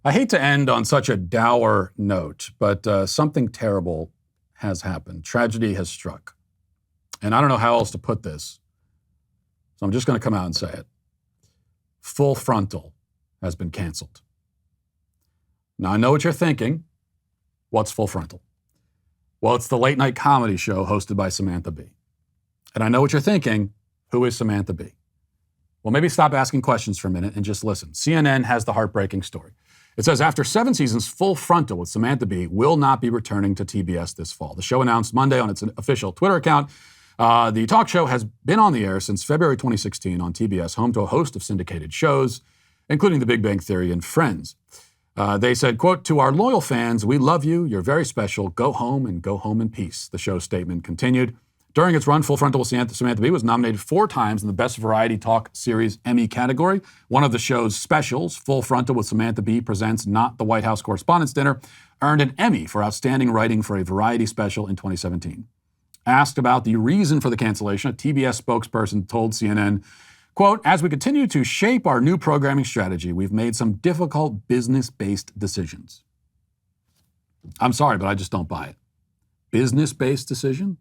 I hate to end on such a dour note, but something terrible has happened. Tragedy has struck. And I don't know how else to put this, so I'm just going to come out and say it. Full Frontal has been canceled. Now, I know what you're thinking. What's Full Frontal? Well, it's the late night comedy show hosted by Samantha Bee. And I know what you're thinking. Who is Samantha Bee? Well, maybe stop asking questions for a minute and just listen. CNN has the heartbreaking story. It says, after 7 seasons, Full Frontal with Samantha Bee will not be returning to TBS this fall. The show announced Monday on its official Twitter account. The talk show has been on the air since February 2016 on TBS, home to a host of syndicated shows, including The Big Bang Theory and Friends. They said, quote, "To our loyal fans, we love you. You're very special. Go home and go home in peace." The show's statement continued. During its run, Full Frontal with Samantha Bee was nominated 4 times in the Best Variety Talk Series Emmy category. One of the show's specials, Full Frontal with Samantha Bee presents Not the White House Correspondents' Dinner, earned an Emmy for outstanding writing for a variety special in 2017. Asked about the reason for the cancellation, a TBS spokesperson told CNN, quote, "As we continue to shape our new programming strategy, we've made some difficult business-based decisions." I'm sorry, but I just don't buy it. Business-based decision?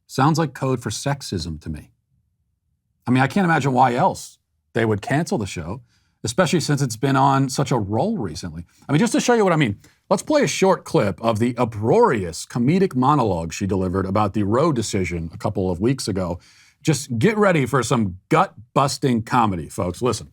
Sounds like code for sexism to me. I mean, I can't imagine why else they would cancel the show, especially since it's been on such a roll recently. I mean, just to show you what I mean, let's play a short clip of the uproarious comedic monologue she delivered about the Roe decision a couple of weeks ago. Just get ready for some gut-busting comedy, folks. Listen.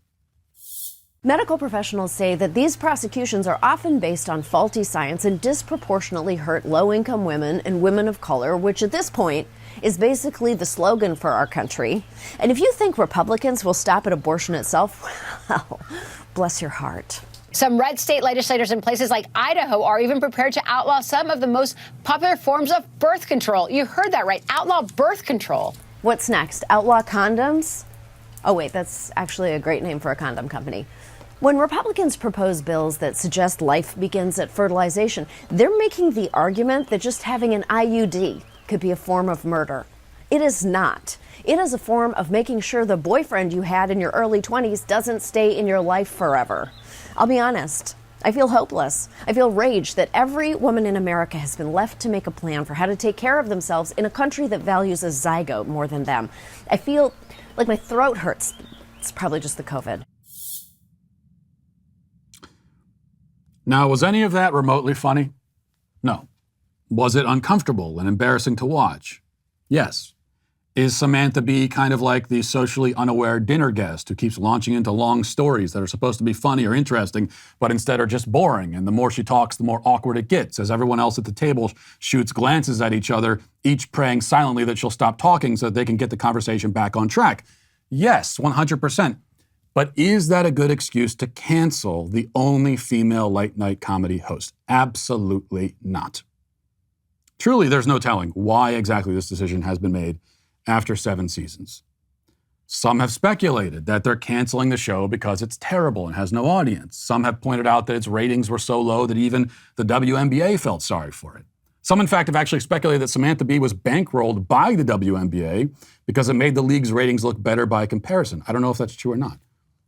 Medical professionals say that these prosecutions are often based on faulty science and disproportionately hurt low-income women and women of color, which at this point is basically the slogan for our country. And if you think Republicans will stop at abortion itself, well, bless your heart. Some red state legislators in places like Idaho are even prepared to outlaw some of the most popular forms of birth control. You heard that right, outlaw birth control. What's next? Outlaw condoms? Oh, wait, that's actually a great name for a condom company. When Republicans propose bills that suggest life begins at fertilization, they're making the argument that just having an IUD could be a form of murder. It is not. It is a form of making sure the boyfriend you had in your early 20s doesn't stay in your life forever. I'll be honest. I feel hopeless. I feel rage that every woman in America has been left to make a plan for how to take care of themselves in a country that values a zygote more than them. I feel like my throat hurts. It's probably just the COVID. Now, was any of that remotely funny? No. Was it uncomfortable and embarrassing to watch? Yes. Is Samantha Bee kind of like the socially unaware dinner guest who keeps launching into long stories that are supposed to be funny or interesting, but instead are just boring, and the more she talks, the more awkward it gets, as everyone else at the table shoots glances at each other, each praying silently that she'll stop talking so that they can get the conversation back on track? Yes, 100%. But is that a good excuse to cancel the only female late-night comedy host? Absolutely not. Truly, there's no telling why exactly this decision has been made after 7 seasons. Some have speculated that they're canceling the show because it's terrible and has no audience. Some have pointed out that its ratings were so low that even the WNBA felt sorry for it. Some, in fact, have actually speculated that Samantha Bee was bankrolled by the WNBA because it made the league's ratings look better by comparison. I don't know if that's true or not.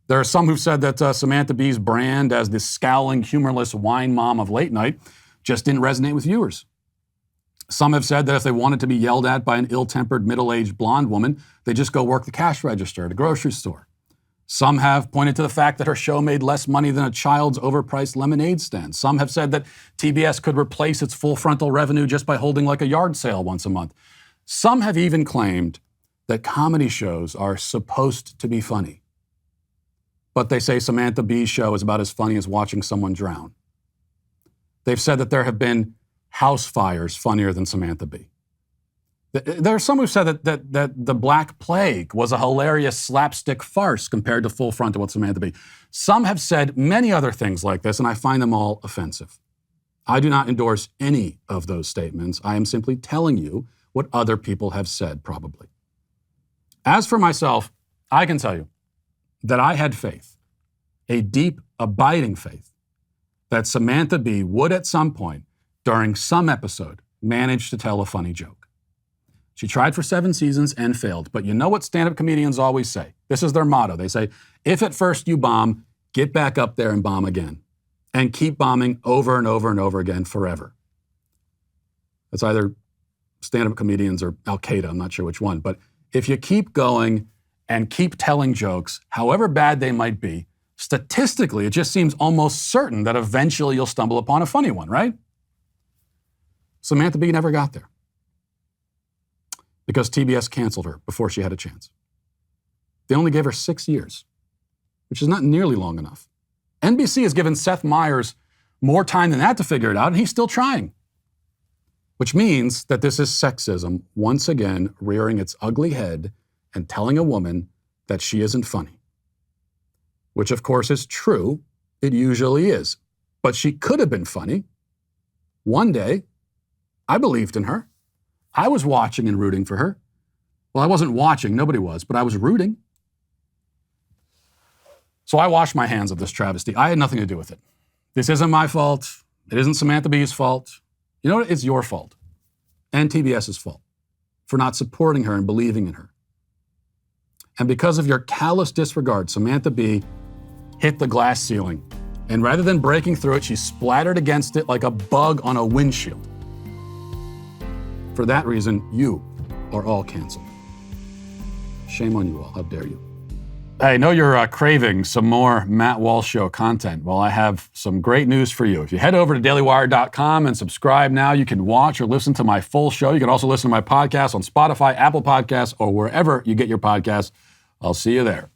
There are some who've said that Samantha Bee's brand as the scowling, humorless wine mom of late night just didn't resonate with viewers. Some have said that if they wanted to be yelled at by an ill-tempered, middle-aged blonde woman, they just go work the cash register at a grocery store. Some have pointed to the fact that her show made less money than a child's overpriced lemonade stand. Some have said that TBS could replace its Full Frontal revenue just by holding like a yard sale once a month. Some have even claimed that comedy shows are supposed to be funny. But they say Samantha Bee's show is about as funny as watching someone drown. They've said that there have been house fires funnier than Samantha Bee. There are some who've said that the Black Plague was a hilarious slapstick farce compared to Full Frontal with Samantha Bee. Some have said many other things like this, and I find them all offensive. I do not endorse any of those statements. I am simply telling you what other people have said, probably. As for myself, I can tell you that I had faith, a deep, abiding faith, that Samantha Bee would at some point, during some episode, manage to tell a funny joke. She tried for 7 seasons and failed, but you know what stand-up comedians always say? This is their motto. They say, if at first you bomb, get back up there and bomb again. and keep bombing over and over and over again forever. It's either stand-up comedians or Al-Qaeda, I'm not sure which one. But if you keep going and keep telling jokes, however bad they might be, statistically, it just seems almost certain that eventually you'll stumble upon a funny one, right? Samantha Bee never got there because TBS canceled her before she had a chance. They only gave her 6 years, which is not nearly long enough. NBC has given Seth Meyers more time than that to figure it out, and he's still trying. Which means that this is sexism once again rearing its ugly head and telling a woman that she isn't funny. Which of course is true, it usually is. But she could have been funny. One day, I believed in her. I was watching and rooting for her. Well, I wasn't watching, nobody was, but I was rooting. So I washed my hands of this travesty. I had nothing to do with it. This isn't my fault. It isn't Samantha Bee's fault. You know what? It's your fault and TBS's fault for not supporting her and believing in her. And because of your callous disregard, Samantha Bee hit the glass ceiling. And rather than breaking through it, she splattered against it like a bug on a windshield. For that reason, you are all canceled. Shame on you all. How dare you? Hey, I know you're craving some more Matt Walsh Show content. Well, I have some great news for you. If you head over to dailywire.com and subscribe now, you can watch or listen to my full show. You can also listen to my podcast on Spotify, Apple Podcasts, or wherever you get your podcasts. I'll see you there.